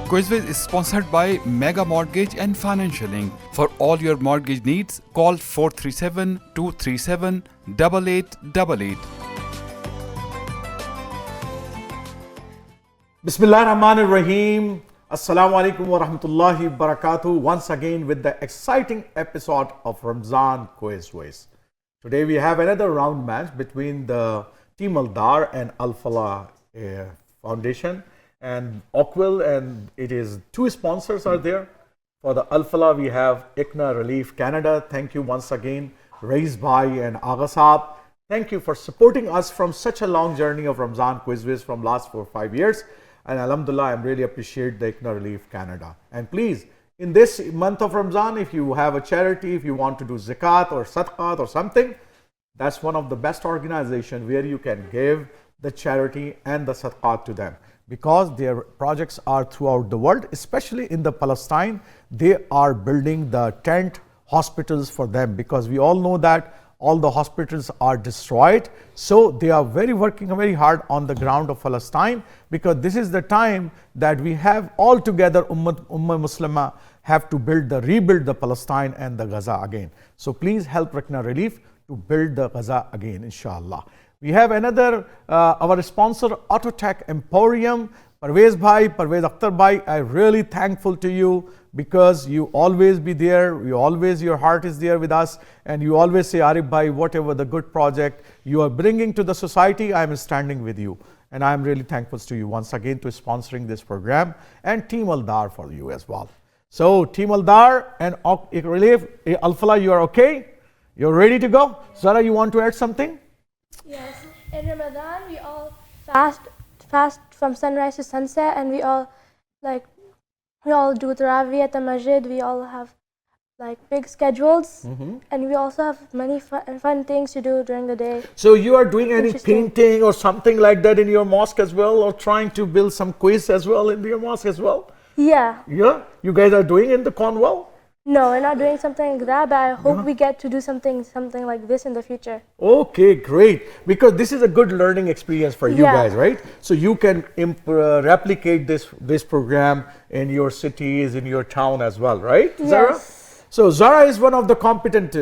Quizwiz is sponsored by Mega Mortgage and Financial Link. For all your mortgage needs, call 437-237-8888. Bismillahirrahmanirrahim. Assalamu alaikum wa rahmatullahi wa barakatuh. Once again with the exciting episode of Ramadan Quizwiz. Today we have another round match between the team Daar and Falah Foundation and Oakville, and it is two sponsors are there. For the Falah we have ICNA Relief Canada. Thank you once again, Raiz Bhai and Agha Saab. Thank you for supporting us from such a long journey of Ramadan Quizwiz from last 4 or 5 years. And Alhamdulillah, I really appreciate the ICNA Relief Canada. And please, in this month of Ramadan, if you have a charity, if you want to do zakat or sadaqat or something, that's one of the best organizations where you can give the charity and the sadaqat to them. Because their projects are throughout the world, especially in the Palestine, they are building the tent hospitals for them, because we all know that all the hospitals are destroyed. So they are working very hard on the ground of Palestine, because this is the time that we have all together Ummah Muslimah have to rebuild the Palestine and the Gaza again. So please help ICNA Relief to build the Gaza again, inshallah. We have another, our sponsor, Autotech Emporium, Parvez Bhai, Parvez Akhtar Bhai. I'm really thankful to you, because you always be there, your heart is there with us, and you always say, Arif Bhai, whatever the good project you are bringing to the society, I am standing with you. And I am really thankful to you once again to sponsoring this program, and Team Daar for you as well. So Team Daar and Relief, Falah, you are okay? You're ready to go? Zara, you want to add something? Yes, in Ramadan we all fast from sunrise to sunset, and we all do Tarawih at the masjid. We all have big schedules, and we also have many fun things to do during the day. So you are doing any painting or something like that in your mosque as well, or trying to build some quiz as well in your mosque as well? Yeah. Yeah? You guys are doing in the Cornwall? No, we're not doing something like that, but I hope we get to do something like this in the future. Okay, great. Because this is a good learning experience for you guys, right? So you can replicate this program in your cities, in your town as well, right, Zara? Yes. So Zara is one of the competent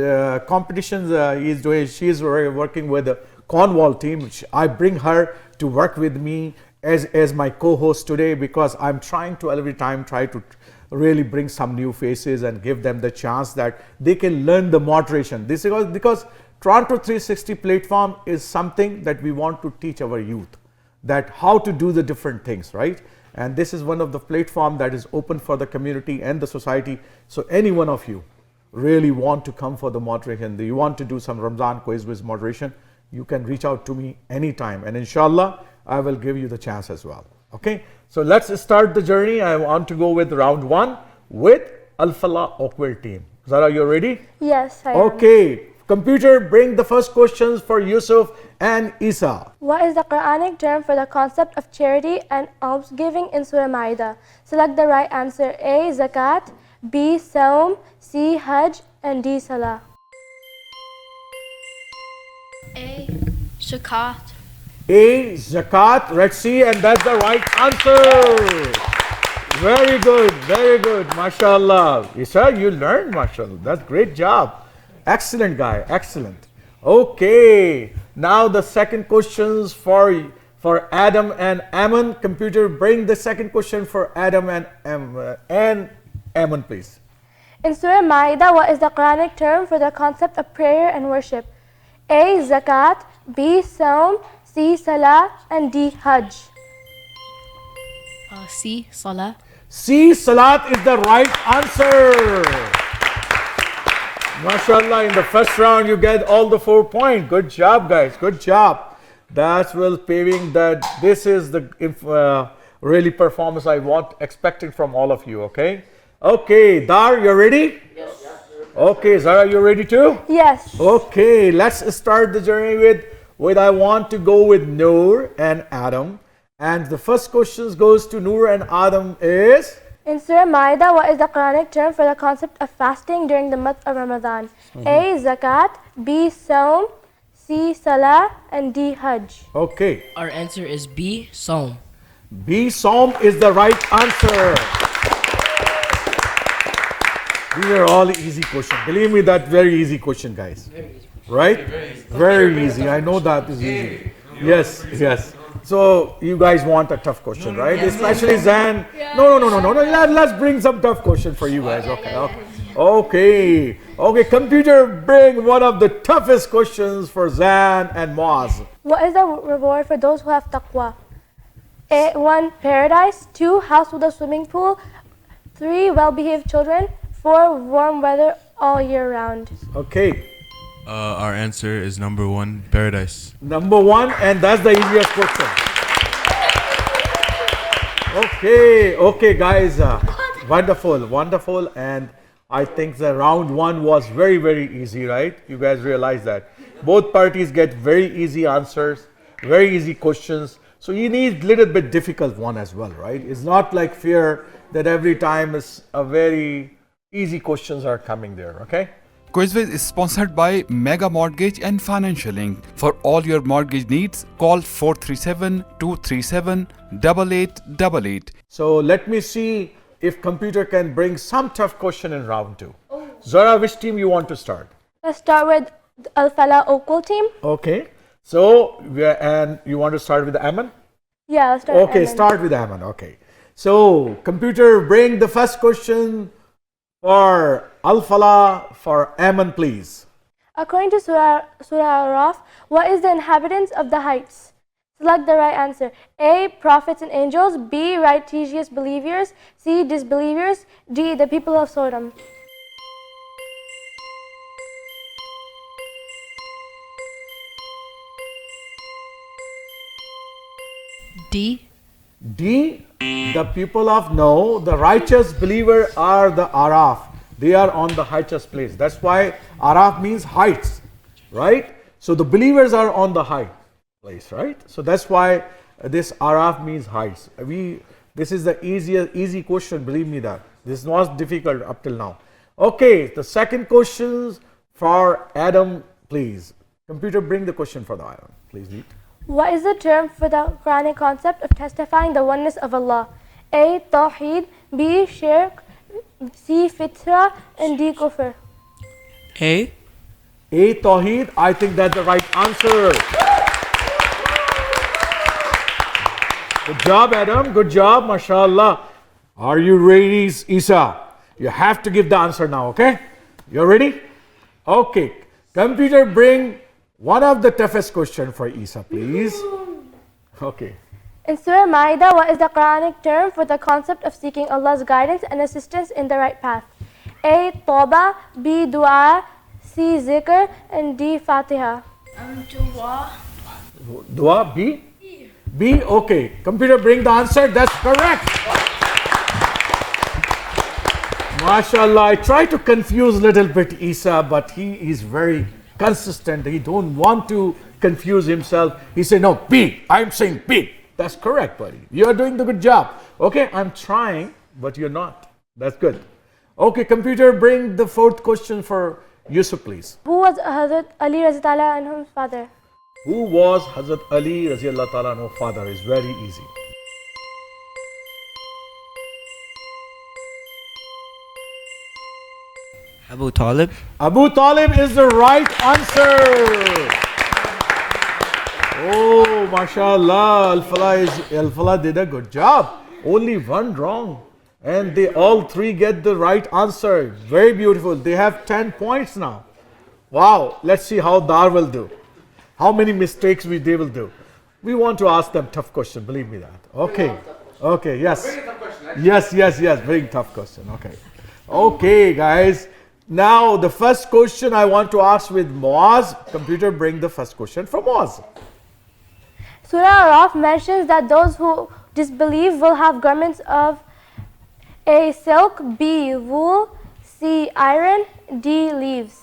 competitions he's doing. She is working with the Cornwall team. I bring her to work with me as my co-host today, because I'm trying to every time try to really bring some new faces and give them the chance that they can learn the moderation. This is because Toronto 360 platform is something that we want to teach our youth, that how to do the different things, right? And this is one of the platform that is open for the community and the society. So any one of you really want to come for the moderation, you want to do some Ramadan quiz with moderation, you can reach out to me anytime, and inshallah I will give you the chance as well. Okay, so let's start the journey. I want to go with round 1 with Falah Oakville team. Zara, you ready? Yes, I am. Okay, computer, bring the first questions for Yusuf and Isa. What is the Quranic term for the concept of charity and almsgiving in Surah Ma'idah? Select the right answer. A. Zakat, B. Saum, C. Hajj, and D. Salah. A. Zakat. A. Zakat. Let's see, and that's the right answer. Very good, very good. MashaAllah. Isa, you learned, MashaAllah. That's great job. Excellent guy, excellent. Okay, now the second questions for Adam and Ammon. Computer, bring the second question for Adam and Ammon, please. In Surah Ma'idah, what is the Quranic term for the concept of prayer and worship? A. Zakat, B. Saum, C. Salah, and D. Hajj. C. Salah. C. Salat is the right answer. MashaAllah, in the first round you get all the 4 points. Good job, guys. Good job. That's well paving that this is the really performance I expecting from all of you. Okay. Okay, Daar, you ready? Yes. Okay, Zara, you ready too? Yes. Okay, let's start the journey with I want to go with Noor and Adam. And the first question goes to Noor and Adam is? In Surah Ma'idah, what is the Quranic term for the concept of fasting during the month of Ramadan? A. Zakat, B. Saum, C. Salah, and D. Hajj. Okay. Our answer is B. Saum. B. Som is the right answer. These are all easy questions. Believe me, that very easy question, guys. Right? Very easy. I know that is easy. Yes, yes. So you guys want a tough question, right? Especially Zan. No. Let's bring some tough question for you guys. Okay. Computer, bring one of the toughest questions for Zan and Moaz. What is the reward for those who have taqwa? A, 1. Paradise. 2. House with a swimming pool. 3. Well-behaved children. 4. Warm weather all year round. Okay. Our answer is number 1, paradise. Number 1, and that's the easiest question. Okay, guys. Wonderful. And I think the round 1 was very, very easy, right? You guys realize that. Both parties get very easy answers, very easy questions. So you need a little bit difficult one as well, right? It's not like fear that every time is a very easy questions are coming there, okay? Quizwiz is sponsored by Mega Mortgage and Financial. For all your mortgage needs, call 437-237-8888. So let me see if computer can bring some tough question in round 2. Zara, which team you want to start? Let's start with the Falah Oakville team. Okay. So, and you want to start with Aman? Yeah, let's start with Okay, Aman. start with Aman. Okay. So, computer, bring the first question for Al-Falah for Aman, please. According to Surah Al-Araf, what is the inhabitants of the heights? Select the right answer. A. Prophets and angels. B. Righteous believers. C. Disbelievers. D. The people of Sodom. D. D. The people of No. The righteous believer are the Araf. They are on the highest place. That's why Araf means heights, right? So the believers are on the high place, right? So that's why this Araf means heights. This is the easy question, believe me that. This was difficult up till now. Okay, the second question for Adam, please. Computer, bring the question for the Adam, please read. What is the term for the Quranic concept of testifying the oneness of Allah? A. Tawheed. B. Shirk. C. Fitra. And D. Kufr. A. A. Tawheed. I think that's the right answer. Good job, Adam. Good job. MashaAllah. Are you ready, Isa? You have to give the answer now, okay? You ready? Okay. Computer, bring one of the toughest question for Isa, please. Okay. In Surah Ma'idah, what is the Quranic term for the concept of seeking Allah's guidance and assistance in the right path? A. Tawbah. B. Dua. C. Zikr. And D. Fatiha. Dua. Dua, B? B, okay. Computer, bring the answer. That's correct. MashaAllah. I try to confuse a little bit Isa, but he is very consistent. He don't want to confuse himself. He said, no, B. I'm saying B. That's correct, buddy. You're doing the good job. Okay, I'm trying, but you're not. That's good. Okay, computer, bring the fourth question for Yusuf, please. Who was Hazrat Ali Razitala anhu's father? Who was Hazrat Ali Raziyallahu Ta'ala anhu's father? Is very easy. Abu Talib. Abu Talib is the right answer. Oh, mashallah, Al-Falah did a good job. Only one wrong. And they all three get the right answer. Very beautiful. They have 10 points now. Wow. Let's see how Daar will do. How many mistakes they will do. We want to ask them tough question. Believe me that. Okay. Okay. Yes. Yes. Very tough question. Okay. Okay, guys. Now, the first question I want to ask with Moaz. Computer, bring the first question from Moaz. Surah Al-Araf mentions that those who disbelieve will have garments of A. Silk. B. Wool. C. Iron. D. Leaves.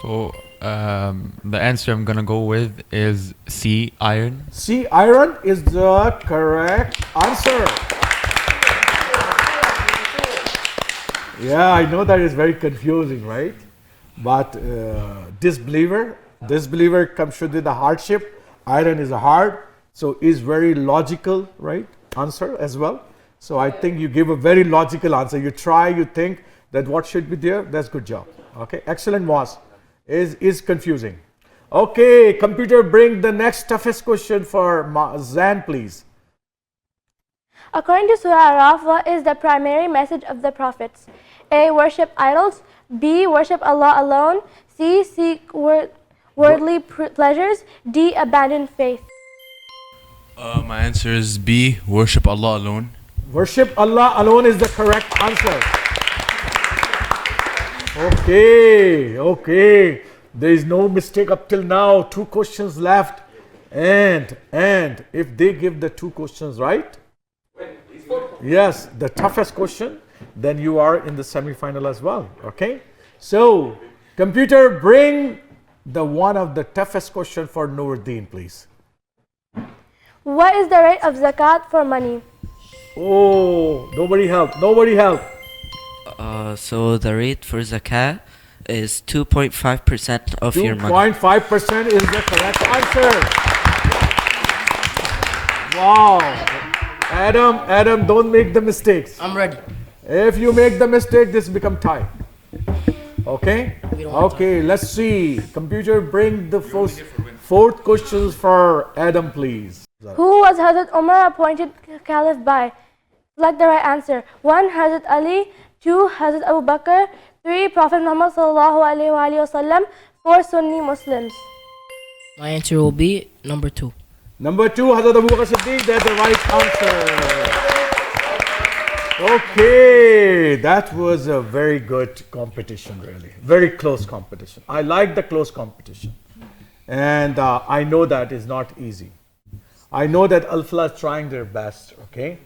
So the answer I'm gonna go with is C, iron. C. Iron is the correct answer. Yeah, I know that is very confusing, right? But disbeliever comes with the hardship. Iron is hard, so is very logical, right? Answer as well. So I think you give a very logical answer. You try, you think that what should be there. That's good job. Okay, excellent, Moaz. Is confusing. Okay, computer, bring the next toughest question for Zan, please. According to Surah Araf, what is the primary message of the prophets? A. Worship idols. B. Worship Allah alone. C. Seek worldly pleasures. D. Abandon faith. My answer is B. Worship Allah alone. Worship Allah alone is the correct answer. Okay. There is no mistake up till now. 2 questions left. And if they give the 2 questions right, yes, the toughest question, then you are in the semi-final as well. Okay. So, computer, bring the one of the toughest question for Nuruddin, please. What is the rate of zakat for money? Oh, nobody help. So the rate for zakah is 2.5% of your money. 2.5% is the correct answer. Wow. Adam, don't make the mistakes. I'm ready. If you make the mistake, this become tie. Okay? Okay, let's see. Computer, bring the fourth questions for Adam, please. Who was Hazrat Umar appointed caliph by? Select the right answer. 1. Hazrat Ali. 2. Hazrat Abu Bakr. 3. Prophet Muhammad sallallahu alaihi wasallam. 4. Sunni Muslims. My answer will be number 2. Number 2, Hazrat Abu Bakr Siddiq. That's the right answer. Okay, that was a very good competition, really. Very close competition. I like the close competition. And I know that is not easy. I know that Al-Falah is trying their best, okay?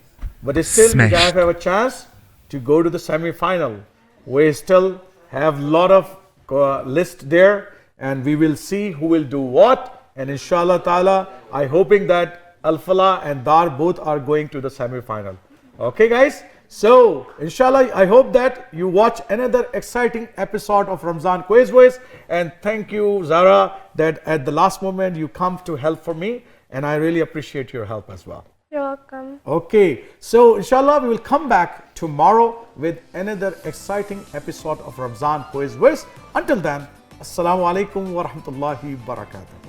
But still, you guys have a chance to go to the semi-final. We still have a lot of list there, and we will see who will do what. And inshallah ta'ala, I'm hoping that Al-Falah and Daar both are going to the semi-final. Okay, guys? So, inshallah, I hope that you watch another exciting episode of Ramzan Quiz. And thank you, Zara, that at the last moment you come to help for me. And I really appreciate your help as well. You're welcome. Okay, so inshallah we will come back tomorrow with another exciting episode of Ramzan Quiz. Until then, Assalamu alaikum wa rahmatullahi wa barakatuh.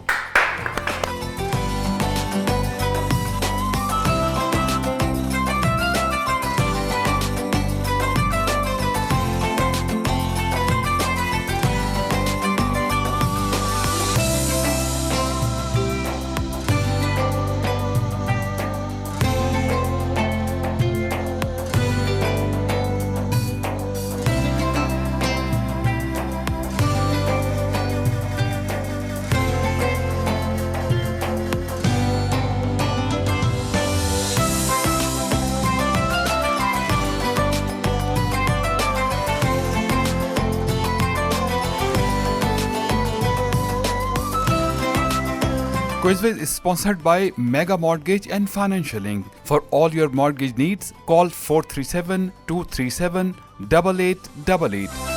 Quizwiz is sponsored by Mega Mortgage and Financialing. For all your mortgage needs, call 437 237 8888.